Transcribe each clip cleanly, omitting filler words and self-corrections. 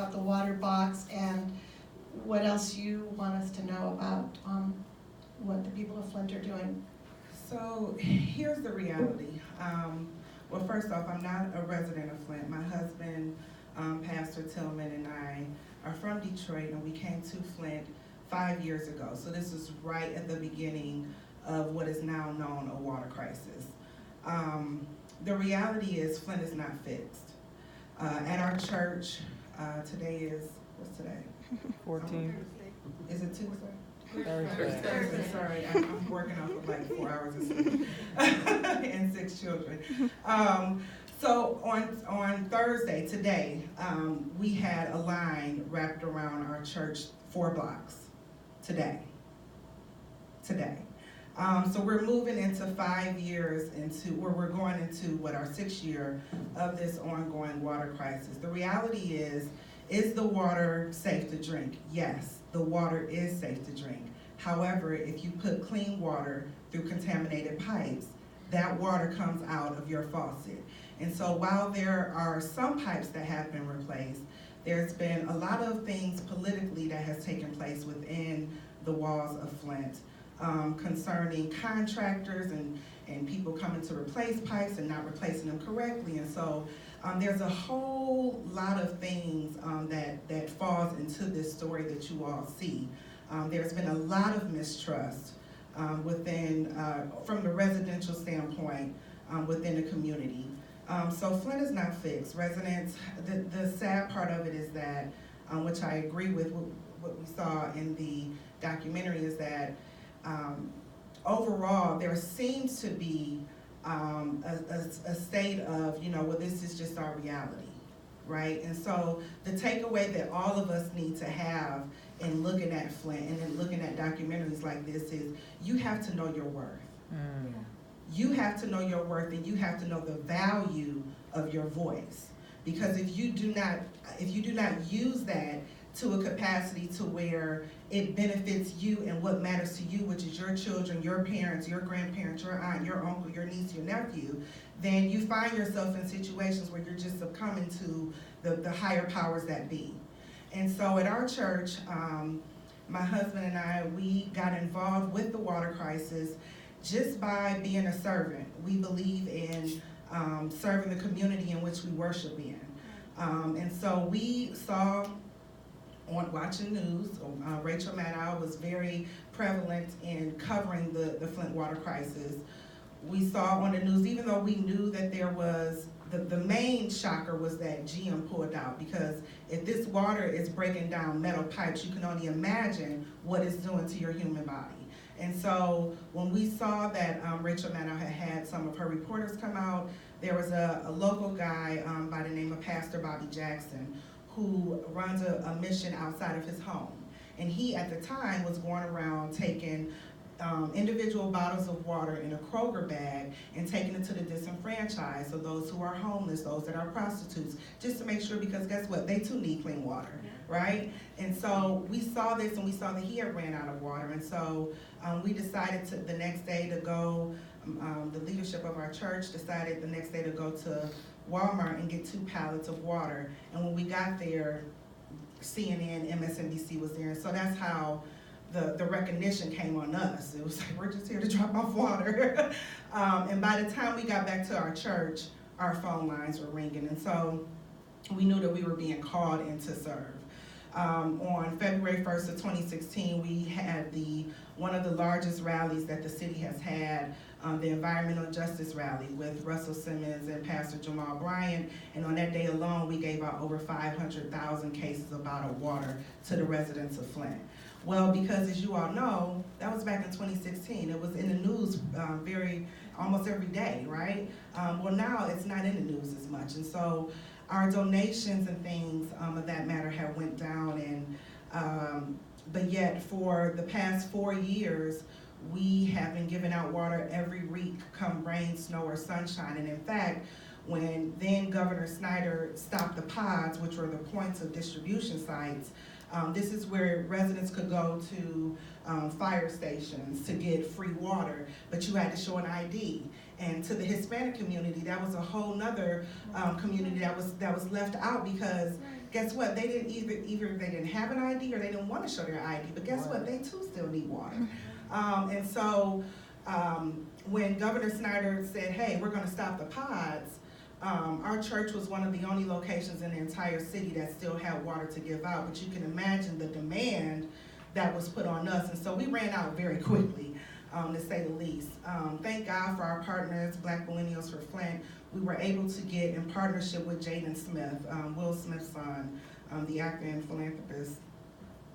about the water box and what else you want us to know about what the people of Flint are doing. So here's the reality. Well, first off, I'm not a resident of Flint. My husband, Pastor Tillman, and I are from Detroit, and we came to Flint 5 years ago. So this is right at the beginning of what is now known a water crisis. The reality is Flint is not fixed. At our church, today is, what's today? 14. Is it Tuesday? Thursday. Sorry, I'm working off of like 4 hours of sleep and 6 children. So on Thursday, today, we had a line wrapped around our church 4 blocks. Today. So we're moving into 5 years where we're going into our 6th year of this ongoing water crisis. The reality is the water safe to drink? Yes, the water is safe to drink. However, if you put clean water through contaminated pipes, that water comes out of your faucet. And so while there are some pipes that have been replaced, there's been a lot of things politically that has taken place within the walls of Flint concerning contractors and people coming to replace pipes and not replacing them correctly. And so there's a whole lot of things that falls into this story that you all see. There's been a lot of mistrust within, from the residential standpoint, within the community. So Flint is not fixed. Residents, the sad part of it is that, which I agree with what we saw in the documentary, is that overall there seems to be a state of, well, this is just our reality, right? And so the takeaway that all of us need to have in looking at Flint and in looking at documentaries like this is you have to know your worth. You have to know your worth, and you have to know the value of your voice. Because if you do not use that to a capacity to where it benefits you and what matters to you, which is your children, your parents, your grandparents, your aunt, your uncle, your niece, your nephew, then you find yourself in situations where you're just succumbing to the higher powers that be. And so at our church, my husband and I, we got involved with the water crisis just by being a servant. We believe in serving the community in which we worship in. And so we saw on watching news, Rachel Maddow was very prevalent in covering the Flint water crisis. We saw on the news, even though we knew that there was, the main shocker was that GM pulled out, because if this water is breaking down metal pipes, you can only imagine what it's doing to your human body. And so when we saw that Rachel Maddow had some of her reporters come out, there was a local guy by the name of Pastor Bobby Jackson, who runs a mission outside of his home. And he, at the time, was going around taking individual bottles of water in a Kroger bag and taking it to the disenfranchised, so those who are homeless, those that are prostitutes, just to make sure, because guess what, they too need clean water, right? And so we saw this, and we saw that he had ran out of water, and so we decided the next day to go, the leadership of our church decided the next day to go to Walmart and get 2 pallets of water. And when we got there, CNN, MSNBC was there, and so that's how the recognition came on us. It was like, we're just here to drop off water. And by the time we got back to our church, our phone lines were ringing, and so we knew that we were being called in to serve. On February 1st of 2016, we had one of the largest rallies that the city has had, the Environmental Justice Rally with Russell Simmons and Pastor Jamal Bryant, and on that day alone, we gave out over 500,000 cases of bottled water to the residents of Flint. Well, because as you all know, that was back in 2016. It was in the news almost every day, right? Well, now it's not in the news as much, and so our donations and things of that matter have went down, and but yet for the past 4 years, we have been giving out water every week, come rain, snow, or sunshine. And in fact, when then Governor Snyder stopped the pods, which were the points of distribution sites, this is where residents could go to fire stations to get free water, but you had to show an ID. And to the Hispanic community, that was a whole nother community that was left out, because guess what? They didn't either they didn't have an ID or they didn't want to show their ID, but guess what? They too still need water. And so when Governor Snyder said, hey, we're gonna stop the pods, our church was one of the only locations in the entire city that still had water to give out, but you can imagine the demand that was put on us, and so we ran out very quickly, to say the least. Thank God for our partners, Black Millennials for Flint. We were able to get in partnership with Jaden Smith, Will Smith's son, the actor and philanthropist.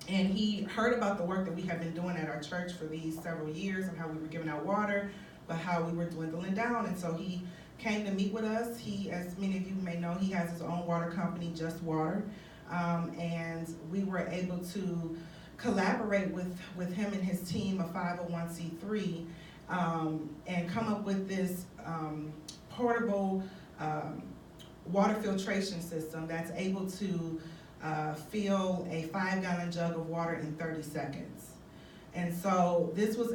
And he heard about the work that we have been doing at our church for these several years and how we were giving out water, but how we were dwindling down. And so he came to meet with us. He, as many of you may know, he has his own water company, Just Water. And we were able to collaborate with him and his team of 501c3 and come up with this portable water filtration system that's able to fill a 5-gallon jug of water in 30 seconds. And so this is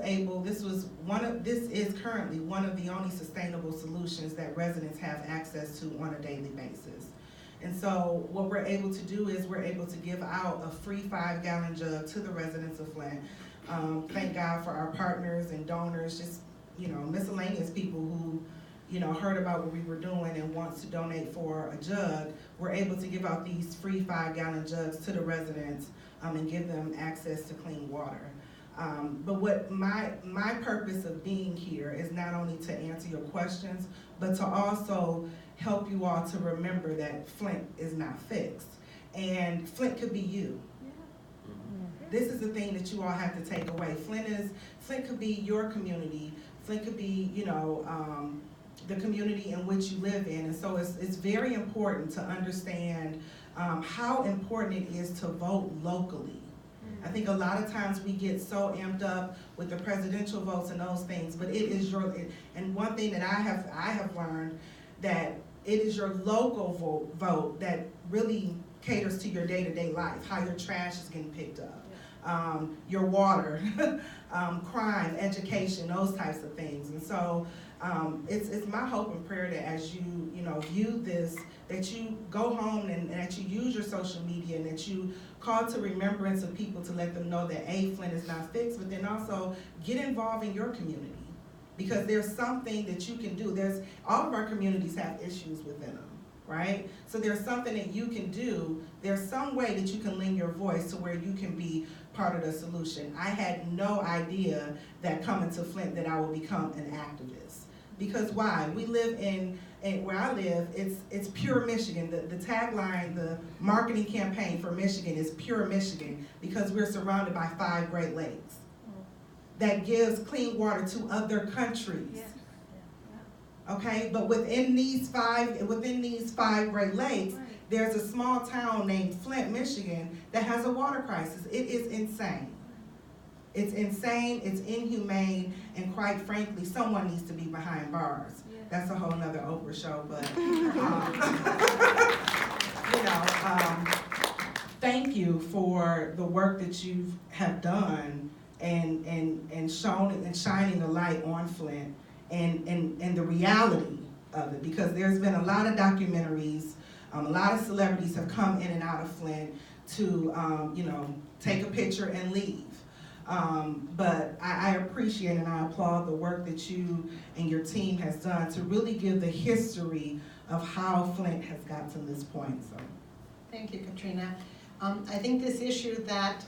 currently one of the only sustainable solutions that residents have access to on a daily basis. And so what we're able to do is we're able to give out a free 5-gallon jug to the residents of Flint. Thank God for our partners and donors, just, miscellaneous people who, heard about what we were doing and wants to donate for a jug. We're able to give out these free 5-gallon jugs to the residents and give them access to clean water. But what my purpose of being here is not only to answer your questions, but to also help you all to remember that Flint is not fixed. And Flint could be you. This is the thing that you all have to take away. Flint could be your community. Flint could be, the community in which you live in. And so it's very important to understand how important it is to vote locally. I think a lot of times we get so amped up with the presidential votes and those things, but it is and one thing that I have learned, that it is your local vote that really caters to your day-to-day life, how your trash is getting picked up, your water, crime, education, those types of things. And so it's my hope and prayer that as you view this, that you go home and that you use your social media and that you call to remembrance of people to let them know that Flint is not fixed, but then also get involved in your community, because there's something that you can do. All of our communities have issues within them, right? So there's something that you can do. There's some way that you can lend your voice to where you can be part of the solution. I had no idea that coming to Flint that I would become an activist. Because why? We live in where I live, it's pure Michigan. The tagline, the marketing campaign for Michigan is pure Michigan, because we're surrounded by 5 Great Lakes that gives clean water to other countries. Okay, but within these five Great Lakes, there's a small town named Flint, Michigan, that has a water crisis. It is insane. It's insane, it's inhumane, and quite frankly, someone needs to be behind bars. That's a whole nother Oprah show, but thank you for the work that you have done and shown and shining a light on Flint and the reality of it, because there's been a lot of documentaries, a lot of celebrities have come in and out of Flint to take a picture and leave. But I appreciate and I applaud the work that you and your team has done to really give the history of how Flint has got to this point. So, thank you, Catrina. I think this issue that